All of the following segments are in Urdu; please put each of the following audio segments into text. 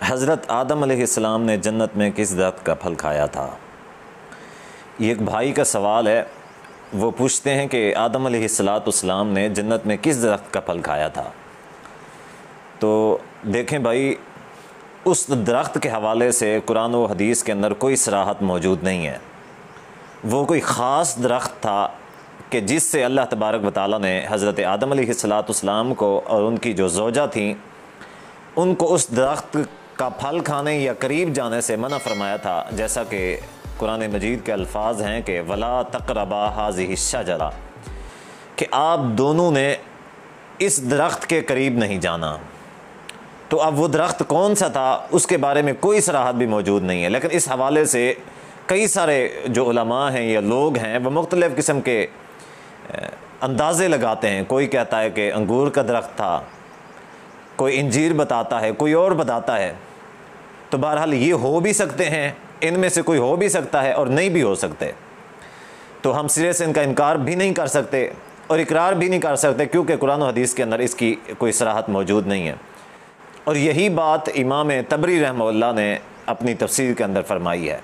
حضرت آدم علیہ السلام نے جنت میں کس درخت کا پھل کھایا تھا؟ یہ ایک بھائی کا سوال ہے۔ وہ پوچھتے ہیں کہ آدم علیہ السلام نے جنت میں کس درخت کا پھل کھایا تھا؟ تو دیکھیں بھائی، اس درخت کے حوالے سے قرآن و حدیث کے اندر کوئی صراحت موجود نہیں ہے۔ وہ کوئی خاص درخت تھا کہ جس سے اللہ تبارک و تعالیٰ نے حضرت آدم علیہ السلام کو اور ان کی جو زوجہ تھیں ان کو اس درخت کا پھل کھانے یا قریب جانے سے منع فرمایا تھا، جیسا کہ قرآن مجید کے الفاظ ہیں کہ وَلَا تَقْرَبَا هَٰذِهِ الشَّجَرَةَ، کہ آپ دونوں نے اس درخت کے قریب نہیں جانا۔ تو اب وہ درخت کون سا تھا اس کے بارے میں کوئی صراحت بھی موجود نہیں ہے، لیکن اس حوالے سے کئی سارے جو علماء ہیں یا لوگ ہیں وہ مختلف قسم کے اندازے لگاتے ہیں۔ کوئی کہتا ہے کہ انگور کا درخت تھا، کوئی انجیر بتاتا ہے، کوئی اور بتاتا ہے۔ تو بہرحال یہ ہو بھی سکتے ہیں، ان میں سے کوئی ہو بھی سکتا ہے اور نہیں بھی ہو سکتے، تو ہم سرے سے ان کا انکار بھی نہیں کر سکتے اور اقرار بھی نہیں کر سکتے، کیونکہ قرآن و حدیث کے اندر اس کی کوئی صراحت موجود نہیں ہے۔ اور یہی بات امام طبری رحمہ اللہ نے اپنی تفسیر کے اندر فرمائی ہے۔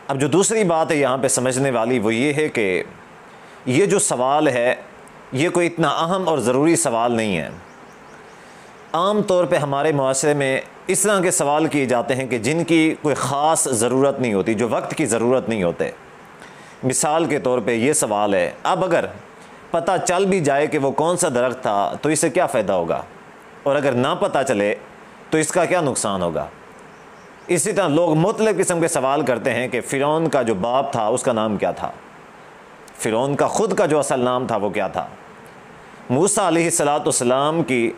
اب جو دوسری بات ہے یہاں پہ سمجھنے والی وہ یہ ہے کہ یہ جو سوال ہے یہ کوئی اتنا اہم اور ضروری سوال نہیں ہے۔ عام طور پہ ہمارے معاشرے میں اس طرح کے سوال کیے جاتے ہیں کہ جن کی کوئی خاص ضرورت نہیں ہوتی، جو وقت کی ضرورت نہیں ہوتے۔ مثال کے طور پہ یہ سوال ہے، اب اگر پتہ چل بھی جائے کہ وہ کون سا درخت تھا تو اس سے کیا فائدہ ہوگا، اور اگر نہ پتہ چلے تو اس کا کیا نقصان ہوگا۔ اسی طرح لوگ مختلف قسم کے سوال کرتے ہیں کہ فرعون کا جو باپ تھا اس کا نام کیا تھا، فرعون کا خود کا جو اصل نام تھا وہ کیا تھا، موسیٰ علیہ السلام کی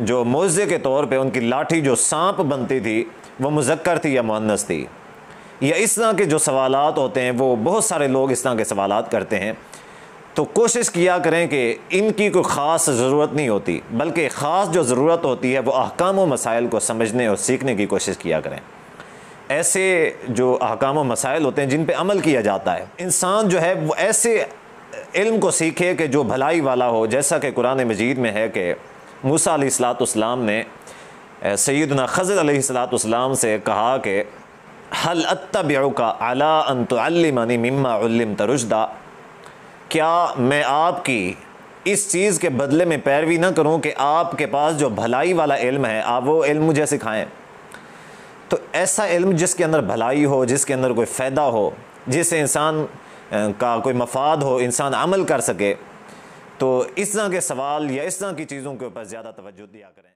جو معجزے کے طور پہ ان کی لاٹھی جو سانپ بنتی تھی وہ مذکر تھی یا مؤنث تھی، یا اس طرح کے جو سوالات ہوتے ہیں وہ بہت سارے لوگ اس طرح کے سوالات کرتے ہیں۔ تو کوشش کیا کریں کہ ان کی کوئی خاص ضرورت نہیں ہوتی، بلکہ خاص جو ضرورت ہوتی ہے وہ احکام و مسائل کو سمجھنے اور سیکھنے کی کوشش کیا کریں۔ ایسے جو احکام و مسائل ہوتے ہیں جن پہ عمل کیا جاتا ہے، انسان جو ہے وہ ایسے علم کو سیکھے کہ جو بھلائی والا ہو، جیسا کہ قرآن مجید میں ہے کہ موسیٰ علیہ السلام نے سیدنا خضر علیہ السلام سے کہا کہ هل اتبعک علی ان تعلمنی مما علمت رشدا، کیا میں آپ کی اس چیز کے بدلے میں پیروی نہ کروں کہ آپ کے پاس جو بھلائی والا علم ہے آپ وہ علم مجھے سکھائیں۔ تو ایسا علم جس کے اندر بھلائی ہو، جس کے اندر کوئی فائدہ ہو، جس سے انسان کا کوئی مفاد ہو، انسان عمل کر سکے، تو اس طرح کے سوال یا اس طرح کی چیزوں کے اوپر زیادہ توجہ دیا کریں۔